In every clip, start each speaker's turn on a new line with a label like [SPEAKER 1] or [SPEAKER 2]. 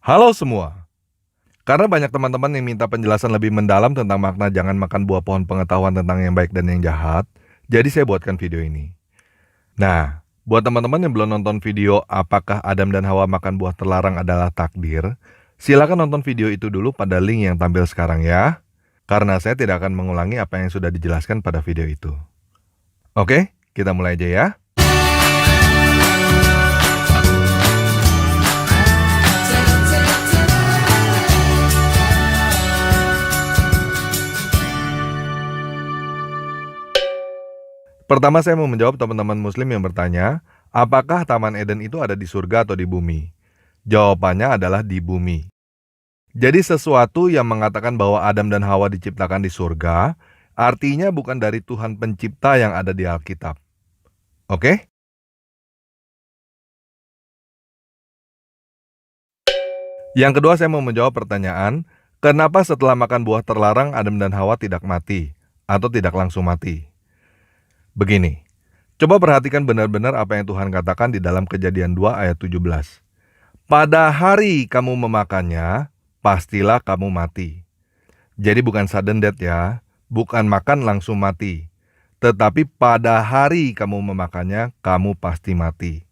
[SPEAKER 1] Halo semua, karena banyak teman-teman yang minta penjelasan lebih mendalam tentang makna jangan makan buah pohon pengetahuan tentang yang baik dan yang jahat, jadi saya buatkan video ini. Nah, buat teman-teman yang belum nonton video apakah Adam dan Hawa makan buah terlarang adalah takdir, silakan nonton video itu dulu pada link yang tampil sekarang ya, karena saya tidak akan mengulangi apa yang sudah dijelaskan pada video itu. Oke, kita mulai aja ya. Pertama saya mau menjawab teman-teman muslim yang bertanya, apakah Taman Eden itu ada di surga atau di bumi? Jawabannya adalah di bumi. Jadi sesuatu yang mengatakan bahwa Adam dan Hawa diciptakan di surga, artinya bukan dari Tuhan pencipta yang ada di Alkitab. Oke? Yang kedua saya mau menjawab pertanyaan, kenapa setelah makan buah terlarang Adam dan Hawa tidak mati atau tidak langsung mati? Begini, coba perhatikan benar-benar apa yang Tuhan katakan di dalam Kejadian 2 ayat 17. Pada hari kamu memakannya, pastilah kamu mati. Jadi bukan sudden death ya, bukan makan langsung mati. Tetapi pada hari kamu memakannya, kamu pasti mati.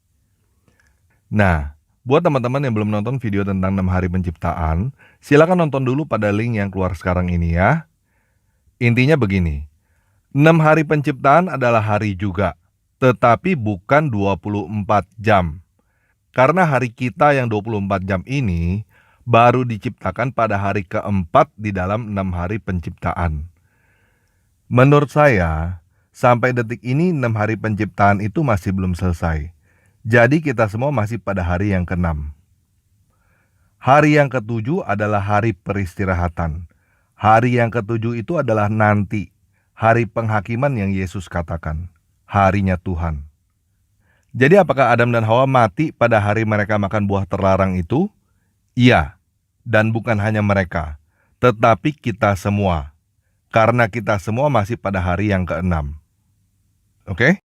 [SPEAKER 1] Nah, buat teman-teman yang belum nonton video tentang 6 hari penciptaan, silakan nonton dulu pada link yang keluar sekarang ini ya. Intinya begini, 6 hari penciptaan adalah hari juga, tetapi bukan 24 jam. Karena hari kita yang 24 jam ini baru diciptakan pada hari keempat di dalam 6 hari penciptaan. Menurut saya, sampai detik ini 6 hari penciptaan itu masih belum selesai. Jadi kita semua masih pada hari yang ke-6. Hari yang ke-7 adalah hari peristirahatan. Hari yang ke-7 itu adalah nanti. Hari penghakiman yang Yesus katakan, harinya Tuhan. Jadi apakah Adam dan Hawa mati pada hari mereka makan buah terlarang itu? Iya, dan bukan hanya mereka, tetapi kita semua. Karena kita semua masih pada hari yang ke-6. Oke?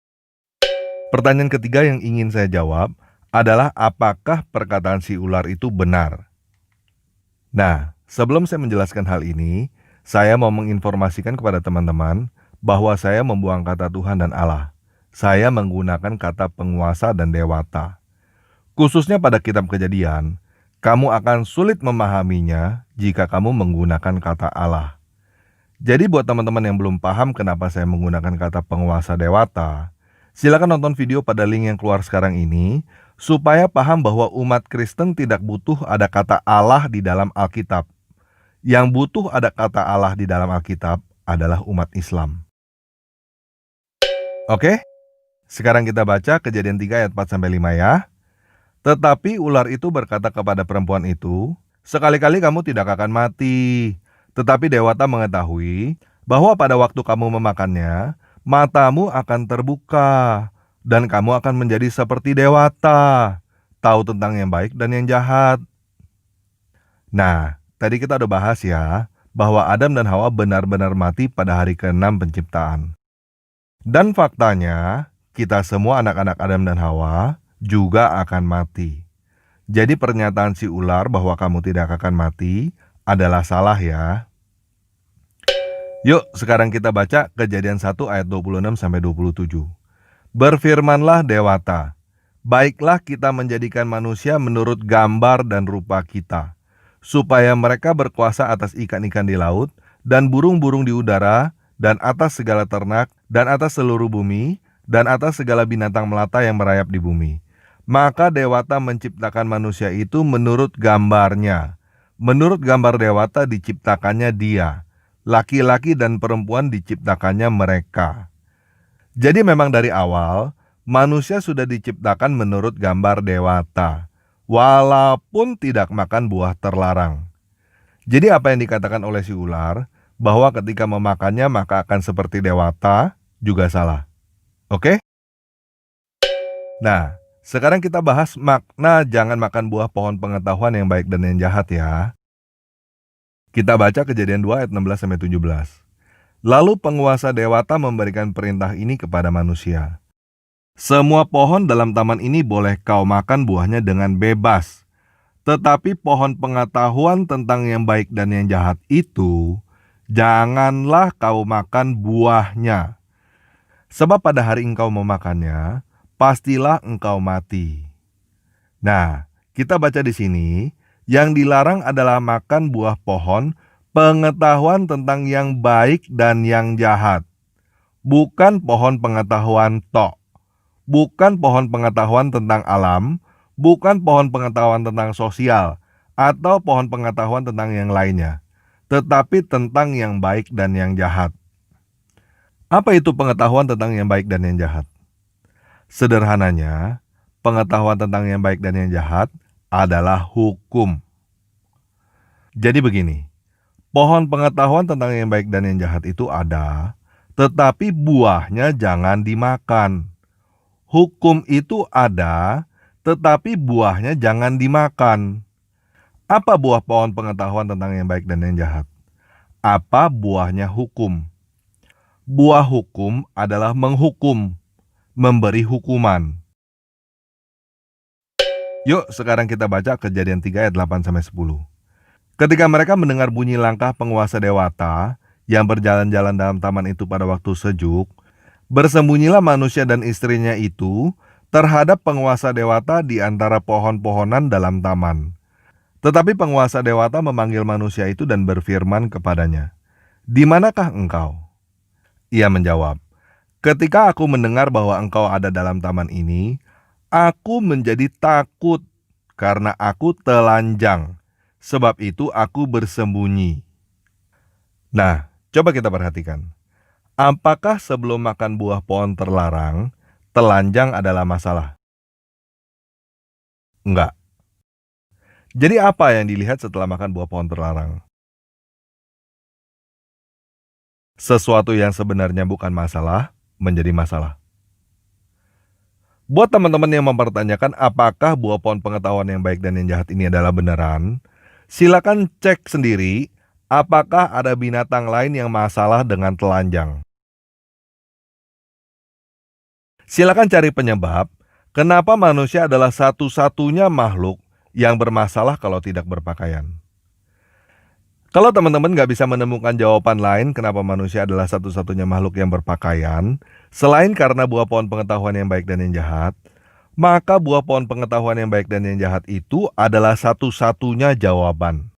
[SPEAKER 1] Pertanyaan ketiga yang ingin saya jawab adalah apakah perkataan si ular itu benar? Nah, sebelum saya menjelaskan hal ini, saya mau menginformasikan kepada teman-teman bahwa saya membuang kata Tuhan dan Allah. Saya menggunakan kata penguasa dan dewata. Khususnya pada kitab Kejadian, kamu akan sulit memahaminya jika kamu menggunakan kata Allah. Jadi buat teman-teman yang belum paham kenapa saya menggunakan kata penguasa dewata, silakan nonton video pada link yang keluar sekarang ini, supaya paham bahwa umat Kristen tidak butuh ada kata Allah di dalam Alkitab. Yang butuh ada kata Allah di dalam Alkitab adalah umat Islam. Oke? Sekarang kita baca Kejadian 3 ayat 4-5 ya. Tetapi ular itu berkata kepada perempuan itu, sekali-kali kamu tidak akan mati. Tetapi dewata mengetahui bahwa pada waktu kamu memakannya, matamu akan terbuka, dan kamu akan menjadi seperti dewata, tahu tentang yang baik dan yang jahat. Nah, tadi kita udah bahas ya, bahwa Adam dan Hawa benar-benar mati pada hari ke-6 penciptaan. Dan faktanya, kita semua anak-anak Adam dan Hawa juga akan mati. Jadi pernyataan si ular bahwa kamu tidak akan mati adalah salah ya. Yuk, sekarang kita baca Kejadian 1 ayat 26-27. Berfirmanlah dewata, baiklah kita menjadikan manusia menurut gambar dan rupa kita, supaya mereka berkuasa atas ikan-ikan di laut, dan burung-burung di udara, dan atas segala ternak, dan atas seluruh bumi, dan atas segala binatang melata yang merayap di bumi. Maka dewata menciptakan manusia itu menurut gambarnya. Menurut gambar dewata diciptakannya dia. Laki-laki dan perempuan diciptakannya mereka. Jadi memang dari awal, manusia sudah diciptakan menurut gambar dewata, walaupun tidak makan buah terlarang. Jadi apa yang dikatakan oleh si ular, bahwa ketika memakannya maka akan seperti dewata, juga salah. Oke? Nah, sekarang kita bahas makna jangan makan buah pohon pengetahuan yang baik dan yang jahat ya. Kita baca Kejadian 2 ayat 16-17. Lalu penguasa dewata memberikan perintah ini kepada manusia. Semua pohon dalam taman ini boleh kau makan buahnya dengan bebas. Tetapi pohon pengetahuan tentang yang baik dan yang jahat itu, janganlah kau makan buahnya. Sebab pada hari engkau memakannya, pastilah engkau mati. Nah, kita baca di sini, yang dilarang adalah makan buah pohon pengetahuan tentang yang baik dan yang jahat. Bukan pohon pengetahuan tok. Bukan pohon pengetahuan tentang alam, bukan pohon pengetahuan tentang sosial, atau pohon pengetahuan tentang yang lainnya, tetapi tentang yang baik dan yang jahat. Apa itu pengetahuan tentang yang baik dan yang jahat? Sederhananya, pengetahuan tentang yang baik dan yang jahat adalah hukum. Jadi begini, pohon pengetahuan tentang yang baik dan yang jahat itu ada, tetapi buahnya jangan dimakan. Hukum itu ada, tetapi buahnya jangan dimakan. Apa buah pohon pengetahuan tentang yang baik dan yang jahat? Apa buahnya hukum? Buah hukum adalah menghukum, memberi hukuman. Yuk sekarang kita baca Kejadian 3 ayat 8-10. Ketika mereka mendengar bunyi langkah penguasa dewata yang berjalan-jalan dalam taman itu pada waktu sejuk, bersembunyilah manusia dan istrinya itu terhadap penguasa dewata di antara pohon-pohonan dalam taman. Tetapi penguasa dewata memanggil manusia itu dan berfirman kepadanya, "Di manakah engkau?" Ia menjawab, "Ketika aku mendengar bahwa engkau ada dalam taman ini, aku menjadi takut karena aku telanjang. Sebab itu aku bersembunyi." Nah, coba kita perhatikan. Apakah sebelum makan buah pohon terlarang, telanjang adalah masalah? Enggak. Jadi apa yang dilihat setelah makan buah pohon terlarang? Sesuatu yang sebenarnya bukan masalah, menjadi masalah. Buat teman-teman yang mempertanyakan apakah buah pohon pengetahuan yang baik dan yang jahat ini adalah beneran, silakan cek sendiri apakah ada binatang lain yang masalah dengan telanjang. Silakan cari penyebab kenapa manusia adalah satu-satunya makhluk yang bermasalah kalau tidak berpakaian. Kalau teman-teman nggak bisa menemukan jawaban lain kenapa manusia adalah satu-satunya makhluk yang berpakaian, selain karena buah pohon pengetahuan yang baik dan yang jahat, maka buah pohon pengetahuan yang baik dan yang jahat itu adalah satu-satunya jawaban.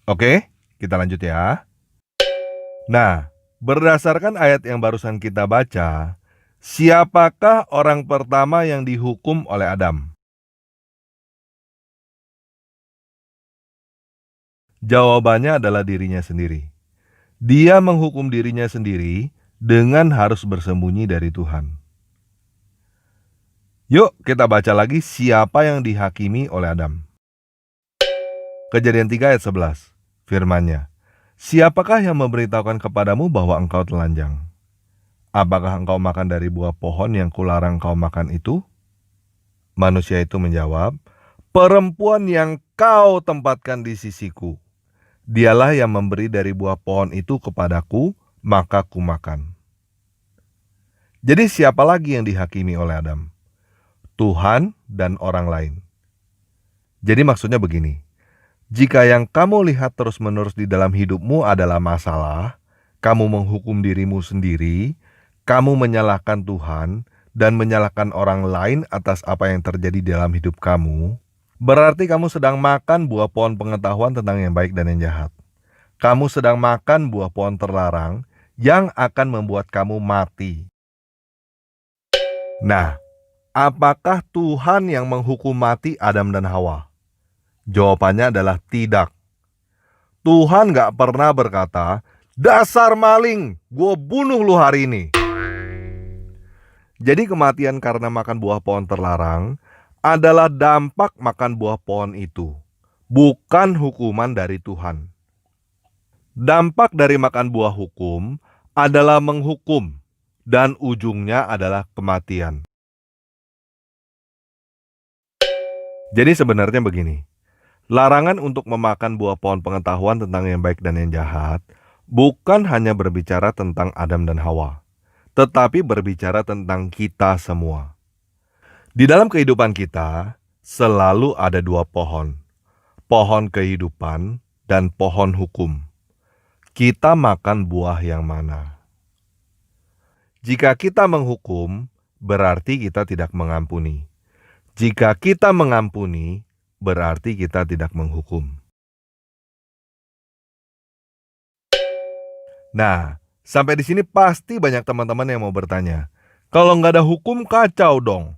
[SPEAKER 1] Oke, kita lanjut ya. Nah, berdasarkan ayat yang barusan kita baca, siapakah orang pertama yang dihukum oleh Adam? Jawabannya adalah dirinya sendiri. Dia menghukum dirinya sendiri dengan harus bersembunyi dari Tuhan. Yuk kita baca lagi siapa yang dihakimi oleh Adam. Kejadian 3 ayat 11, firman-Nya, "Siapakah yang memberitahukan kepadamu bahwa engkau telanjang? Apakah engkau makan dari buah pohon yang kularang engkau makan itu?" Manusia itu menjawab, "Perempuan yang kau tempatkan di sisiku, dialah yang memberi dari buah pohon itu kepadaku, maka kumakan." Jadi siapa lagi yang dihakimi oleh Adam? Tuhan dan orang lain. Jadi maksudnya begini, jika yang kamu lihat terus-menerus di dalam hidupmu adalah masalah, kamu menghukum dirimu sendiri, kamu menyalahkan Tuhan, dan menyalahkan orang lain atas apa yang terjadi dalam hidup kamu, berarti kamu sedang makan buah pohon pengetahuan tentang yang baik dan yang jahat. Kamu sedang makan buah pohon terlarang yang akan membuat kamu mati. Nah, apakah Tuhan yang menghukum mati Adam dan Hawa? Jawabannya adalah tidak. Tuhan gak pernah berkata, "Dasar maling, gue bunuh lu hari ini." Jadi kematian karena makan buah pohon terlarang adalah dampak makan buah pohon itu, bukan hukuman dari Tuhan. Dampak dari makan buah hukum adalah menghukum, dan ujungnya adalah kematian. Jadi sebenarnya begini, larangan untuk memakan buah pohon pengetahuan tentang yang baik dan yang jahat bukan hanya berbicara tentang Adam dan Hawa, tetapi berbicara tentang kita semua. Di dalam kehidupan kita, selalu ada dua pohon. Pohon kehidupan dan pohon hukum. Kita makan buah yang mana? Jika kita menghukum, berarti kita tidak mengampuni. Jika kita mengampuni, berarti kita tidak menghukum. Nah, sampai di sini pasti banyak teman-teman yang mau bertanya, kalau nggak ada hukum kacau dong.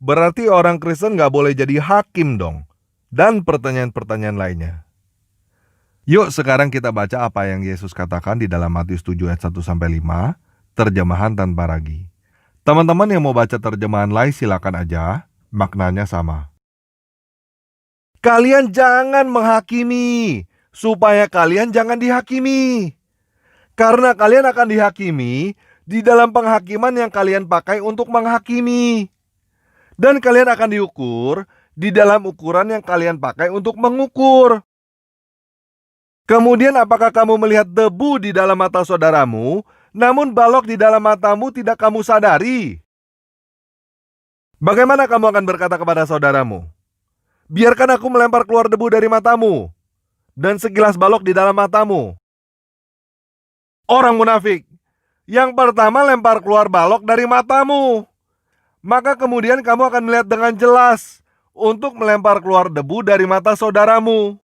[SPEAKER 1] Berarti orang Kristen nggak boleh jadi hakim dong. Dan pertanyaan-pertanyaan lainnya. Yuk sekarang kita baca apa yang Yesus katakan di dalam Matius 7 ayat 1-5, terjemahan tanpa ragi. Teman-teman yang mau baca terjemahan lain silakan aja, maknanya sama. Kalian jangan menghakimi, supaya kalian jangan dihakimi. Karena kalian akan dihakimi di dalam penghakiman yang kalian pakai untuk menghakimi. Dan kalian akan diukur di dalam ukuran yang kalian pakai untuk mengukur. Kemudian apakah kamu melihat debu di dalam mata saudaramu, namun balok di dalam matamu tidak kamu sadari? Bagaimana kamu akan berkata kepada saudaramu, biarkan aku melempar keluar debu dari matamu, dan segilas balok di dalam matamu? Orang munafik, yang pertama lempar keluar balok dari matamu, maka kemudian kamu akan melihat dengan jelas untuk melempar keluar debu dari mata saudaramu.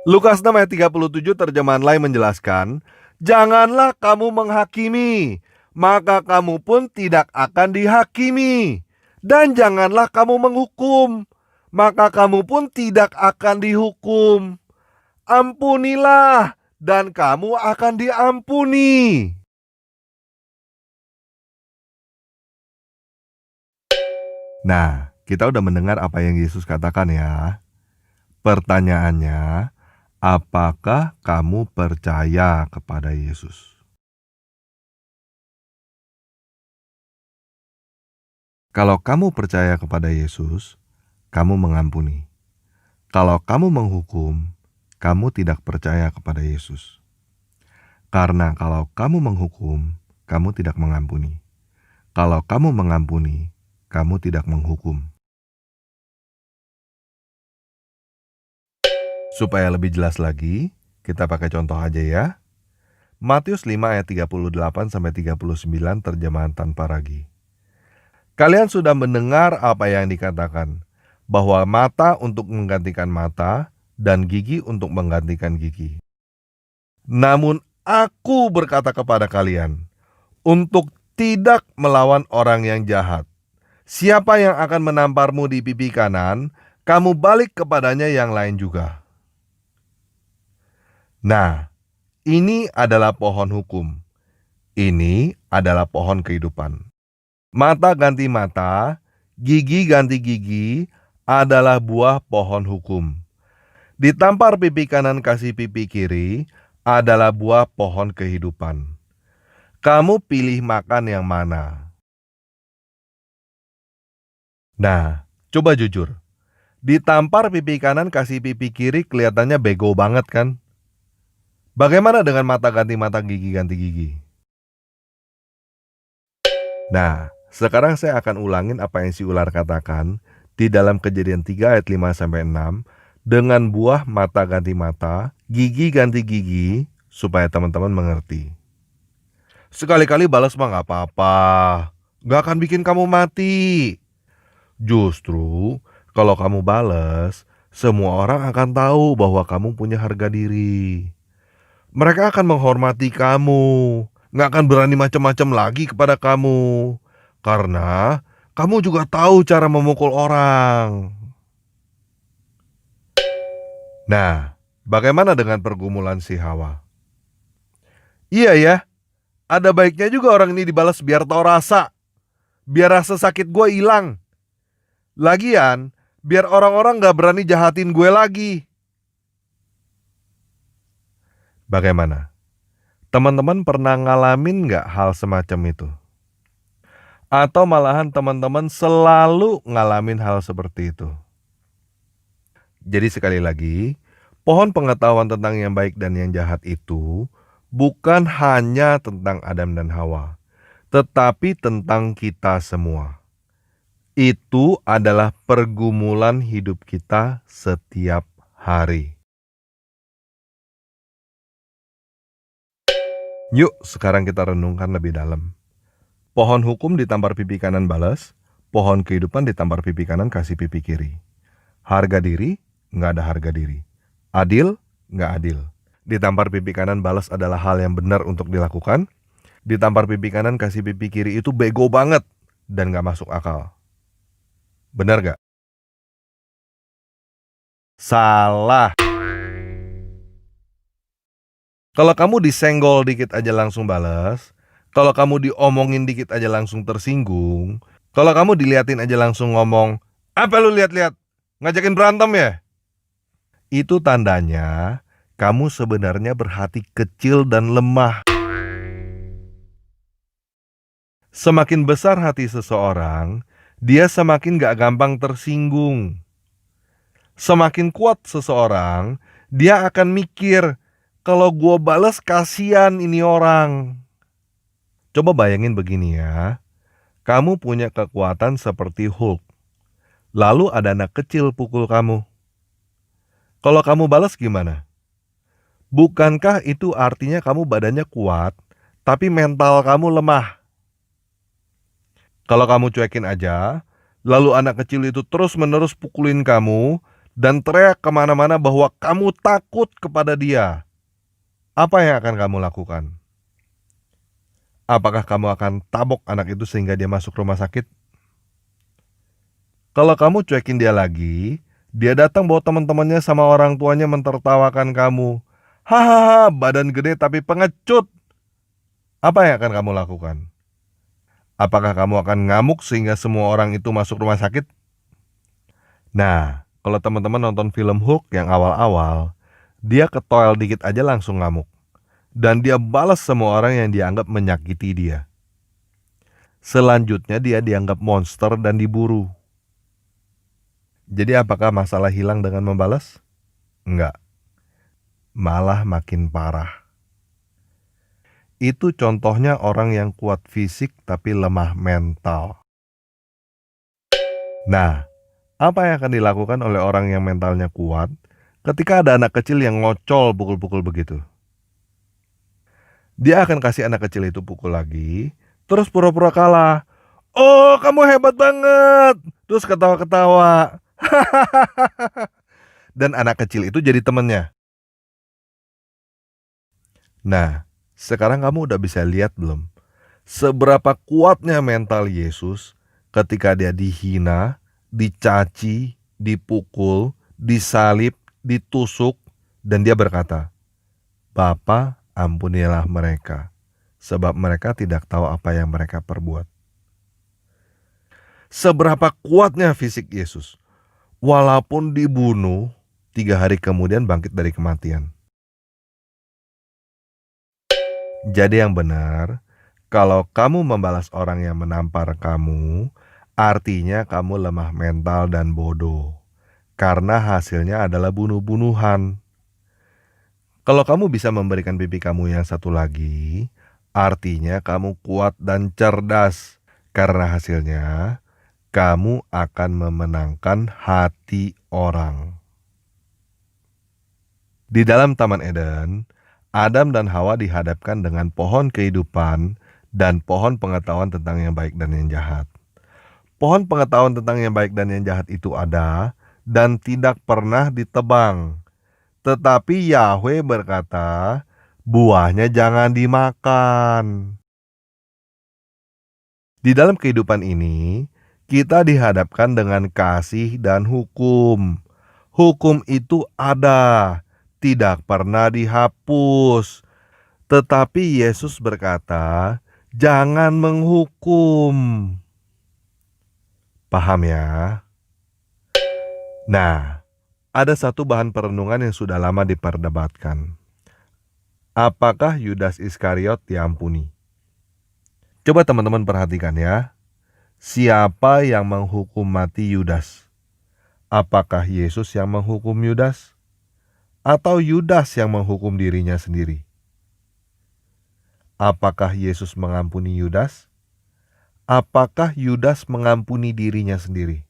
[SPEAKER 1] Lukas 6 ayat 37 terjemahan lain menjelaskan, janganlah kamu menghakimi, maka kamu pun tidak akan dihakimi. Dan janganlah kamu menghukum, maka kamu pun tidak akan dihukum. Ampunilah, dan kamu akan diampuni. Nah, kita udah mendengar apa yang Yesus katakan ya. Pertanyaannya, apakah kamu percaya kepada Yesus? Kalau kamu percaya kepada Yesus, kamu mengampuni. Kalau kamu menghukum, kamu tidak percaya kepada Yesus. Karena kalau kamu menghukum, kamu tidak mengampuni. Kalau kamu mengampuni, kamu tidak menghukum. Supaya lebih jelas lagi, kita pakai contoh aja ya. Matius 5 ayat 38-39 terjemahan tanpa ragi. Kalian sudah mendengar apa yang dikatakan, bahwa mata untuk menggantikan mata dan gigi untuk menggantikan gigi. Namun aku berkata kepada kalian, untuk tidak melawan orang yang jahat. Siapa yang akan menamparmu di pipi kanan, kamu balik kepadanya yang lain juga. Nah, ini adalah pohon hukum. Ini adalah pohon kehidupan. Mata ganti mata, gigi ganti gigi adalah buah pohon hukum. Ditampar pipi kanan kasih pipi kiri adalah buah pohon kehidupan. Kamu pilih makan yang mana? Nah, coba jujur. Ditampar pipi kanan kasih pipi kiri kelihatannya bego banget kan? Bagaimana dengan mata ganti mata, gigi ganti gigi? Nah, sekarang saya akan ulangin apa yang si ular katakan di dalam Kejadian 3 ayat 5-6 dengan buah mata ganti mata, gigi ganti gigi, supaya teman-teman mengerti. Sekali-kali balas mah gak apa-apa, gak akan bikin kamu mati. Justru, kalau kamu balas, semua orang akan tahu bahwa kamu punya harga diri. Mereka akan menghormati kamu, gak akan berani macam-macam lagi kepada kamu. Karena kamu juga tahu cara memukul orang. Nah, bagaimana dengan pergumulan si Hawa? Iya ya, ada baiknya juga orang ini dibalas biar tahu rasa. Biar rasa sakit gue hilang. Lagian, biar orang-orang gak berani jahatin gue lagi. Bagaimana? Teman-teman pernah ngalamin gak hal semacam itu? Atau malahan teman-teman selalu ngalamin hal seperti itu? Jadi sekali lagi, pohon pengetahuan tentang yang baik dan yang jahat itu bukan hanya tentang Adam dan Hawa. tetapi tentang kita semua. Itu adalah pergumulan hidup kita setiap hari. Yuk sekarang kita renungkan lebih dalam. Pohon hukum ditampar pipi kanan balas, pohon kehidupan ditampar pipi kanan kasih pipi kiri. Harga diri, nggak ada harga diri. Adil, nggak adil. Ditampar pipi kanan balas adalah hal yang benar untuk dilakukan. Ditampar pipi kanan kasih pipi kiri itu bego banget dan nggak masuk akal. Benar nggak? Salah. Kalau kamu disenggol dikit aja langsung balas, kalau kamu diomongin dikit aja langsung tersinggung, kalau kamu diliatin aja langsung ngomong, "Apa lu lihat-lihat? Ngajakin berantem ya?" Itu tandanya kamu sebenarnya berhati kecil dan lemah. Semakin besar hati seseorang, dia semakin gak gampang tersinggung. Semakin kuat seseorang, dia akan mikir, kalau gua balas kasihan ini orang. Coba bayangin begini ya, kamu punya kekuatan seperti Hulk. Lalu ada anak kecil pukul kamu. Kalau kamu balas gimana? Bukankah itu artinya kamu badannya kuat, tapi mental kamu lemah? Kalau kamu cuekin aja, lalu anak kecil itu terus-menerus pukulin kamu dan teriak kemana-mana bahwa kamu takut kepada dia, apa yang akan kamu lakukan? Apakah kamu akan tabok anak itu sehingga dia masuk rumah sakit? Kalau kamu cuekin dia lagi, dia datang bawa teman-temannya sama orang tuanya mentertawakan kamu. Hahaha, badan gede tapi pengecut. Apa yang akan kamu lakukan? Apakah kamu akan ngamuk sehingga semua orang itu masuk rumah sakit? Nah, kalau teman-teman nonton film Hulk yang awal-awal, dia ketoel dikit aja langsung ngamuk. Dan dia balas semua orang yang dianggap menyakiti dia. Selanjutnya dia dianggap monster dan diburu. Jadi apakah masalah hilang dengan membalas? Enggak, malah makin parah. Itu contohnya orang yang kuat fisik tapi lemah mental. Nah, apa yang akan dilakukan oleh orang yang mentalnya kuat ketika ada anak kecil yang ngocol pukul-pukul begitu? Dia akan kasih anak kecil itu pukul lagi, terus pura-pura kalah. "Oh, kamu hebat banget!" Terus ketawa-ketawa. Dan anak kecil itu jadi temennya. Nah, sekarang kamu udah bisa lihat belum? Seberapa kuatnya mental Yesus ketika dia dihina, dicaci, dipukul, disalib, ditusuk, dan dia berkata, "Bapa, ampunilah mereka, sebab mereka tidak tahu apa yang mereka perbuat." Seberapa kuatnya fisik Yesus, walaupun dibunuh, 3 hari kemudian bangkit dari kematian. Jadi yang benar, kalau kamu membalas orang yang menampar kamu, artinya kamu lemah mental dan bodoh. Karena hasilnya adalah bunuh-bunuhan. Kalau kamu bisa memberikan pipi kamu yang satu lagi, artinya kamu kuat dan cerdas. Karena hasilnya, kamu akan memenangkan hati orang. Di dalam Taman Eden, Adam dan Hawa dihadapkan dengan pohon kehidupan dan pohon pengetahuan tentang yang baik dan yang jahat. Pohon pengetahuan tentang yang baik dan yang jahat itu ada dan tidak pernah ditebang. Tetapi Yahweh berkata, buahnya jangan dimakan. Di dalam kehidupan ini, kita dihadapkan dengan kasih dan hukum. Hukum itu ada, tidak pernah dihapus. Tetapi Yesus berkata, jangan menghukum. Paham ya? Nah, ada satu bahan perenungan yang sudah lama diperdebatkan. Apakah Yudas Iskariot diampuni? Coba teman-teman perhatikan ya. Siapa yang menghukum mati Yudas? Apakah Yesus yang menghukum Yudas? Atau Yudas yang menghukum dirinya sendiri? Apakah Yesus mengampuni Yudas? apakah Yudas mengampuni dirinya sendiri?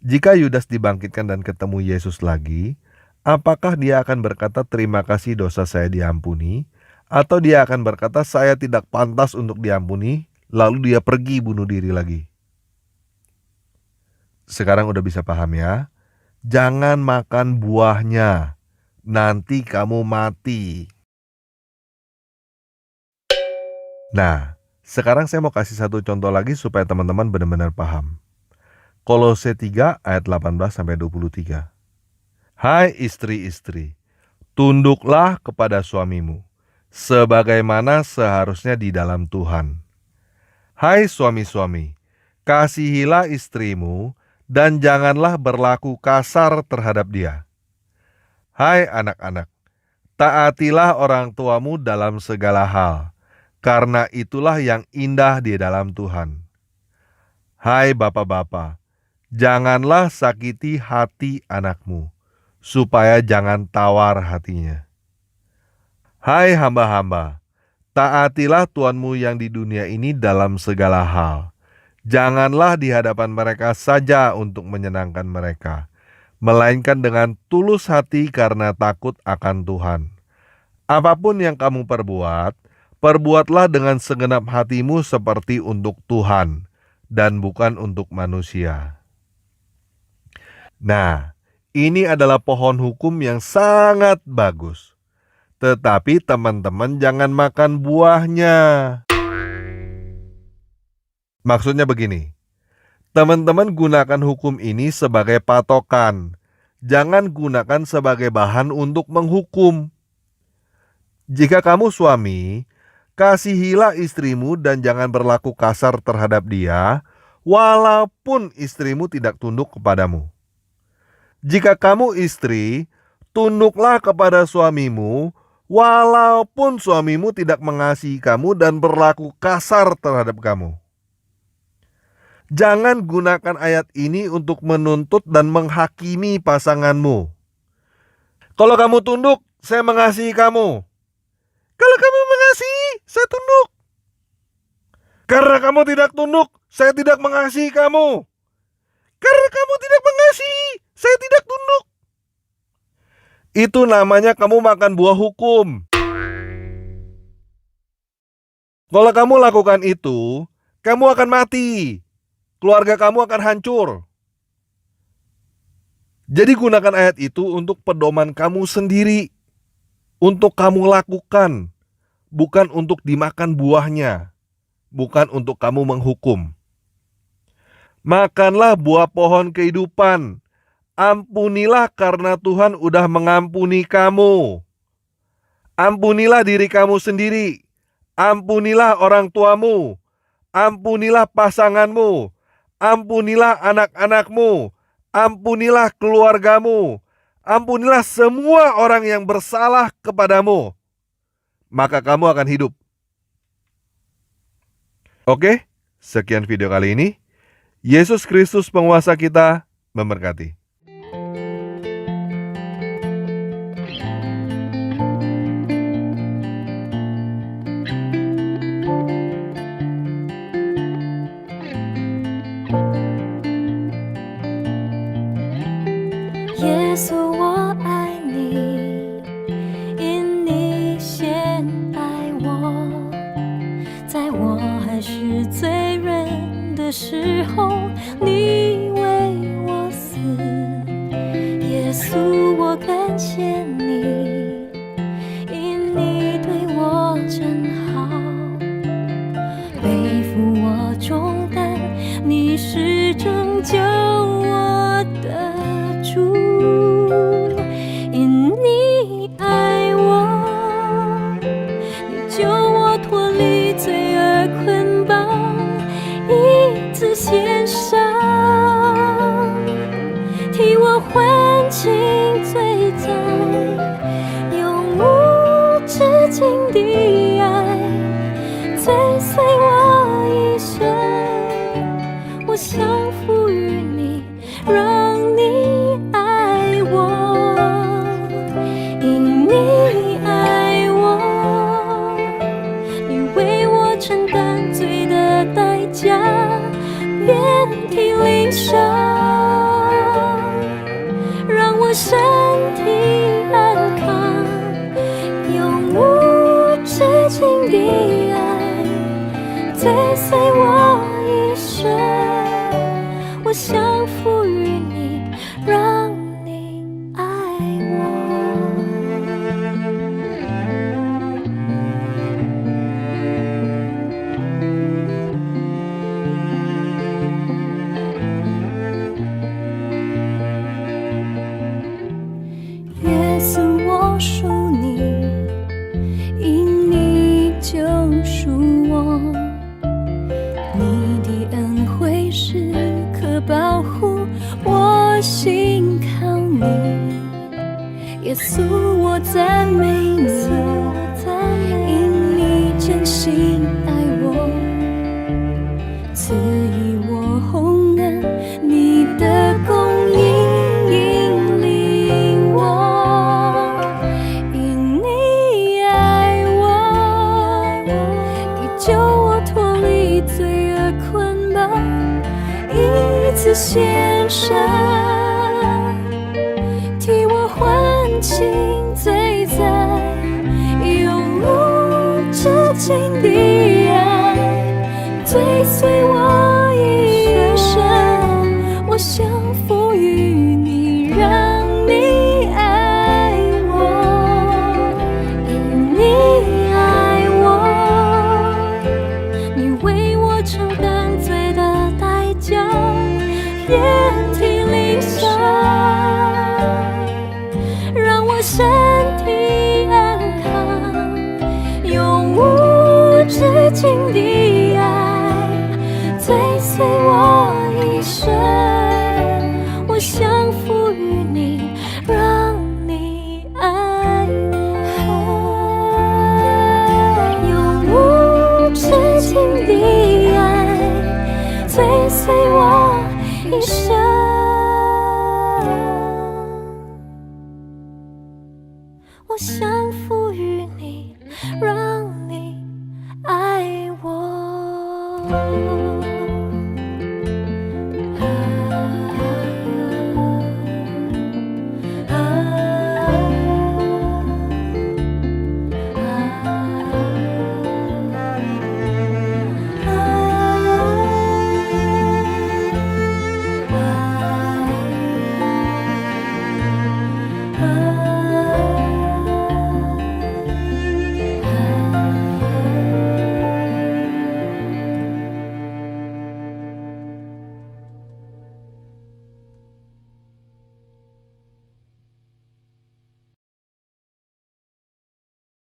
[SPEAKER 1] Jika Yudas dibangkitkan dan ketemu Yesus lagi, apakah dia akan berkata terima kasih dosa saya diampuni? Atau dia akan berkata saya tidak pantas untuk diampuni, lalu dia pergi bunuh diri lagi? Sekarang udah bisa paham ya? Jangan makan buahnya, nanti kamu mati. Nah, sekarang saya mau kasih satu contoh lagi supaya teman-teman benar-benar paham. Kolose 3 ayat 18-23. Hai istri-istri, tunduklah kepada suamimu, sebagaimana seharusnya di dalam Tuhan. Hai suami-suami, kasihilah istrimu dan janganlah berlaku kasar terhadap dia. Hai anak-anak, taatilah orang tuamu dalam segala hal, karena itulah yang indah di dalam Tuhan. Hai bapak-bapak, janganlah sakiti hati anakmu, supaya jangan tawar hatinya. Hai hamba-hamba, taatilah tuanmu yang di dunia ini dalam segala hal. Janganlah di hadapan mereka saja untuk menyenangkan mereka, melainkan dengan tulus hati karena takut akan Tuhan. Apapun yang kamu perbuat, perbuatlah dengan segenap hatimu seperti untuk Tuhan, dan bukan untuk manusia. Nah, ini adalah pohon hukum yang sangat bagus. Tetapi teman-teman jangan makan buahnya. Maksudnya begini, teman-teman gunakan hukum ini sebagai patokan. Jangan gunakan sebagai bahan untuk menghukum. Jika kamu suami, kasihilah istrimu dan jangan berlaku kasar terhadap dia, walaupun istrimu tidak tunduk kepadamu. Jika kamu istri, tunduklah kepada suamimu, walaupun suamimu tidak mengasihi kamu dan berlaku kasar terhadap kamu. Jangan gunakan ayat ini untuk menuntut dan menghakimi pasanganmu. Kalau kamu tunduk, saya mengasihi kamu. Kalau kamu mengasihi, saya tunduk. Karena kamu tidak tunduk, saya tidak mengasihi kamu. Karena kamu tidak mengasihi, saya tidak tunduk. Itu namanya kamu makan buah hukum. Kalau kamu lakukan itu, kamu akan mati. Keluarga kamu akan hancur. Jadi gunakan ayat itu untuk pedoman kamu sendiri. Untuk kamu lakukan. Bukan untuk dimakan buahnya. Bukan untuk kamu menghukum. Makanlah buah pohon kehidupan. Ampunilah karena Tuhan udah mengampuni kamu. Ampunilah diri kamu sendiri. Ampunilah orang tuamu. Ampunilah pasanganmu. Ampunilah anak-anakmu. Ampunilah keluargamu. Ampunilah semua orang yang bersalah kepadamu. Maka kamu akan hidup. Oke, sekian video kali ini. Yesus Kristus penguasa kita memberkati.
[SPEAKER 2] 承担罪的体鳞伤，让我身体安康，永无止境的爱追随我一生。我想赋予你，让你爱我。耶稣，我属你，因你救赎我，你的恩惠时刻保护我，信靠你。耶稣，我赞美你，因你真心爱我，赐予我洪恩，你的供应引领我，因你爱我，你救我脱离罪恶捆绑，一次献身，替我还清罪债，永无止境的爱追随我一生。我想赋予你，让你爱我，因你爱我，你为我承担罪的代价，遍体鳞伤，让我身体安康，永无止境的